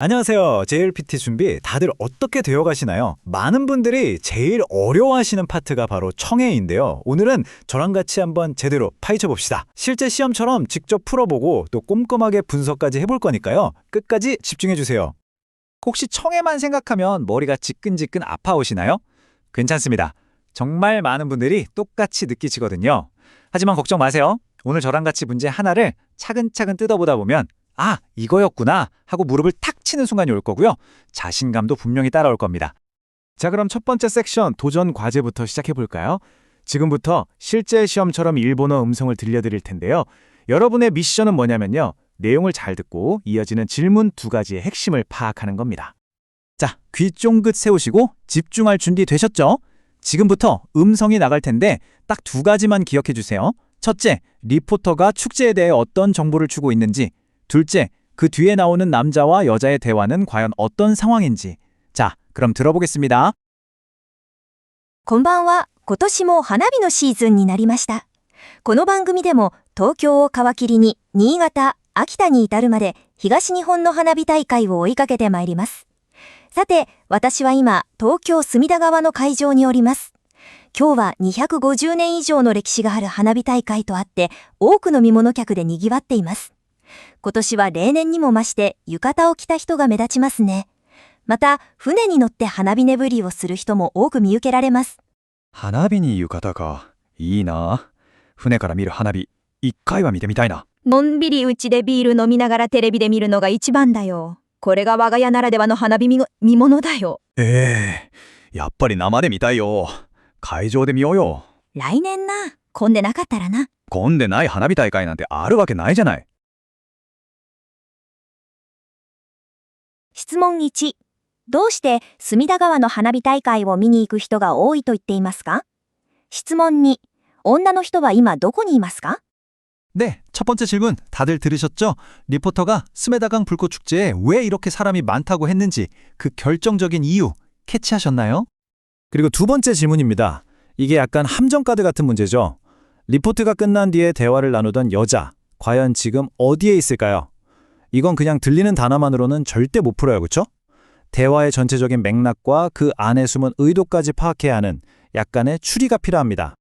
안녕하세요. JLPT 준비 다들 어떻게 되어 가시나요? 많은 분들이 제일 어려워하시는 파트가 바로 청해인데요. 오늘은 저랑 같이 한번 제대로 파헤쳐 봅시다. 실제 시험처럼 직접 풀어보고 또 꼼꼼하게 분석까지 해볼 거니까요. 끝까지 집중해 주세요. 혹시 청해만 생각하면 머리가 지끈지끈 아파오시나요? 괜찮습니다. 정말 많은 분들이 똑같이 느끼시거든요. 하지만 걱정 마세요. 오늘 저랑 같이 문제 하나를 차근차근 뜯어보다 보면 이거였구나 하고 무릎을 탁 치는 순간이 올 거고요. 자신감도 분명히 따라올 겁니다. 자, 그럼 첫 번째 섹션 도전 과제부터 시작해 볼까요? 지금부터 실제 시험처럼 일본어 음성을 들려드릴 텐데요. 여러분의 미션은 뭐냐면요. 내용을 잘 듣고 이어지는 질문 두 가지의 핵심을 파악하는 겁니다. 자, 귀 쫑긋 세우시고 집중할 준비 되셨죠? 지금부터 음성이 나갈 텐데 딱 두 가지만 기억해 주세요. 첫째, 리포터가 축제에 대해 어떤 정보를 주고 있는지. 둘째, 그 뒤에 나오는 남자와 여자의 대화는 과연 어떤 상황인지. 자, 그럼 들어보겠습니다. こんばんは。今年も花火のシーズンになりました。この番組でも東京を皮切りに新潟、秋田に至るまで東日本の花火大会を追いかけてまいります。さて、私は今、東京隅田川の会場におります。今日は250年以上の歴史がある花火大会とあって、多くの見物客で賑わっています。今年は例年にも増して浴衣を着た人が目立ちますね。また、船に乗って花火眠りをする人も多く見受けられます。花火に浴衣か。いいな。船から見る花火、一回は見てみたいな。のんびりうちでビール飲みながらテレビで見るのが一番だよ。これが我が家ならではの花火見物だよ。やっぱり生で見たいよ。会場で見ようよ。来年な。混んでなかったらな。混んでない花火大会なんてあるわけないじゃない。質問1。どうして隅田川の花火大会を見に行く人が多いと言っていますか？質問2。女の人は今どこにいますか？ 네, 첫 번째 질문 다들 들으셨죠? 리포터가 스메다강 불꽃축제에 왜 이렇게 사람이 많다고 했는지 그 결정적인 이유 캐치하셨나요? 그리고 두 번째 질문입니다. 이게 약간 함정카드 같은 문제죠. 리포트가 끝난 뒤에 대화를 나누던 여자, 과연 지금 어디에 있을까요? 이건 그냥 들리는 단어만으로는 절대 못 풀어요, 그렇죠? 대화의 전체적인 맥락과 그 안에 숨은 의도까지 파악해야 하는 약간의 추리가 필요합니다.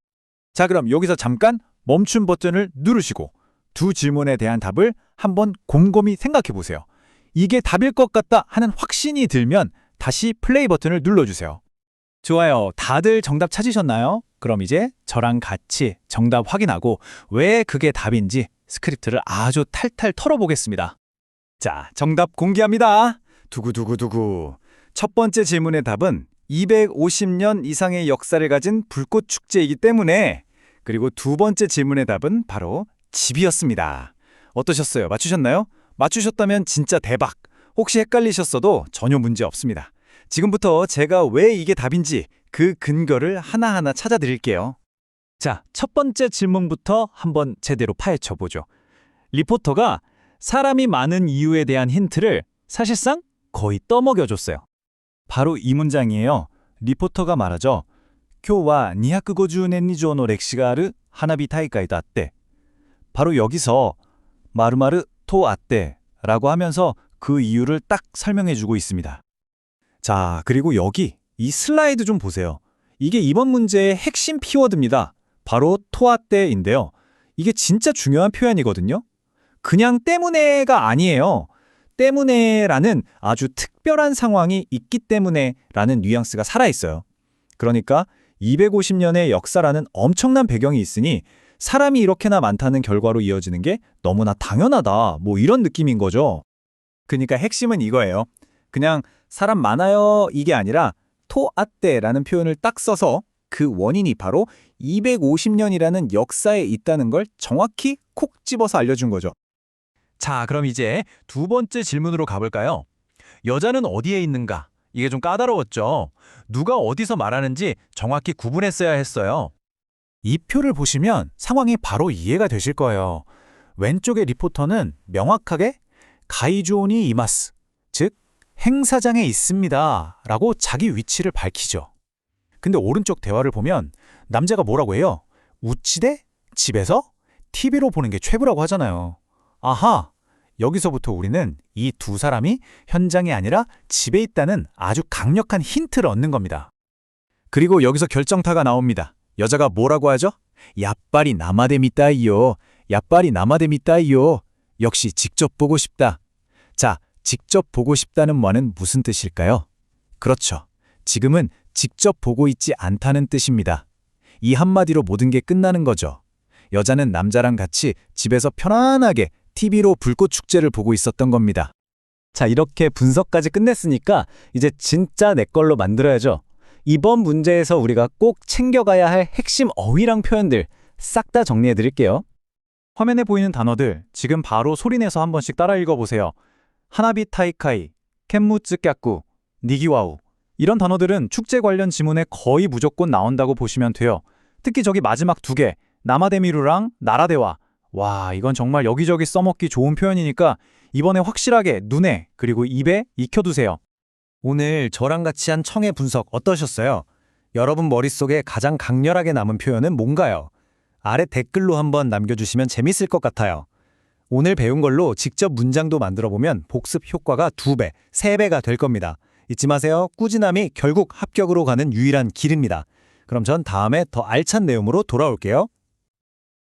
자, 그럼 여기서 잠깐 멈춤 버튼을 누르시고 두 질문에 대한 답을 한번 곰곰이 생각해 보세요. 이게 답일 것 같다 하는 확신이 들면 다시 플레이 버튼을 눌러주세요. 좋아요. 다들 정답 찾으셨나요? 그럼 이제 저랑 같이 정답 확인하고 왜 그게 답인지 스크립트를 아주 탈탈 털어보겠습니다. 자, 정답 공개합니다. 두구두구두구. 첫 번째 질문의 답은 250년 이상의 역사를 가진 불꽃축제이기 때문에, 그리고 두 번째 질문의 답은 바로 집이었습니다. 어떠셨어요? 맞추셨나요? 맞추셨다면 진짜 대박! 혹시 헷갈리셨어도 전혀 문제 없습니다. 지금부터 제가 왜 이게 답인지 그 근거를 하나하나 찾아드릴게요. 자, 첫 번째 질문부터 한번 제대로 파헤쳐보죠. 리포터가 사람이 많은 이유에 대한 힌트를 사실상 거의 떠먹여줬어요. 바로 이 문장이에요. 리포터가 말하죠. 今日は250年以上の歴史がある花火大会だって. 바로 여기서 마르마르 토 아떼 라고 하면서 그 이유를 딱 설명해주고 있습니다. 자, 그리고 여기 이 슬라이드 좀 보세요. 이게 이번 문제의 핵심 키워드입니다. 바로 토아떼인데요. 이게 진짜 중요한 표현이거든요. 그냥 때문에가 아니에요. 때문에라는 아주 특별한 상황이 있기 때문에라는 뉘앙스가 살아있어요. 그러니까 250년의 역사라는 엄청난 배경이 있으니 사람이 이렇게나 많다는 결과로 이어지는 게 너무나 당연하다, 뭐 이런 느낌인 거죠. 그러니까 핵심은 이거예요. 그냥 사람 많아요 이게 아니라 토아떼라는 표현을 딱 써서 그 원인이 바로 250년이라는 역사에 있다는 걸 정확히 콕 집어서 알려준 거죠. 자, 그럼 이제 두 번째 질문으로 가볼까요? 여자는 어디에 있는가? 이게 좀 까다로웠죠. 누가 어디서 말하는지 정확히 구분했어야 했어요. 이 표를 보시면 상황이 바로 이해가 되실 거예요. 왼쪽의 리포터는 명확하게 가이조니 이마스, 즉 행사장에 있습니다 라고 자기 위치를 밝히죠. 근데 오른쪽 대화를 보면 남자가 뭐라고 해요? 우치대? 집에서? TV로 보는 게 최고라고 하잖아요. 아하, 여기서부터 우리는 이 두 사람이 현장이 아니라 집에 있다는 아주 강력한 힌트를 얻는 겁니다. 그리고 여기서 결정타가 나옵니다. 여자가 뭐라고 하죠? 야빨이 나마데 미따이요. 야빨이 나마데 미따이요. 역시 직접 보고 싶다. 자, 직접 보고 싶다는 말은 무슨 뜻일까요? 그렇죠. 지금은 직접 보고 있지 않다는 뜻입니다. 이 한마디로 모든 게 끝나는 거죠. 여자는 남자랑 같이 집에서 편안하게 TV로 불꽃 축제를 보고 있었던 겁니다. 자, 이렇게 분석까지 끝냈으니까 이제 진짜 내 걸로 만들어야죠. 이번 문제에서 우리가 꼭 챙겨가야 할 핵심 어휘랑 표현들 싹 다 정리해 드릴게요. 화면에 보이는 단어들 지금 바로 소리내서 한 번씩 따라 읽어보세요. 하나비 타이카이, 캔무츠 깍구, 니기와우 이런 단어들은 축제 관련 지문에 거의 무조건 나온다고 보시면 돼요. 특히 저기 마지막 두 개, 나마데미루랑 나라데와 와, 이건 정말 여기저기 써먹기 좋은 표현이니까 이번에 확실하게 눈에 그리고 입에 익혀두세요. 오늘 저랑 같이 한 청해 분석 어떠셨어요? 여러분 머릿속에 가장 강렬하게 남은 표현은 뭔가요? 아래 댓글로 한번 남겨주시면 재밌을 것 같아요. 오늘 배운 걸로 직접 문장도 만들어보면 복습 효과가 2배, 3배가 될 겁니다. 잊지 마세요. 꾸준함이 결국 합격으로 가는 유일한 길입니다. 그럼 전 다음에 더 알찬 내용으로 돌아올게요.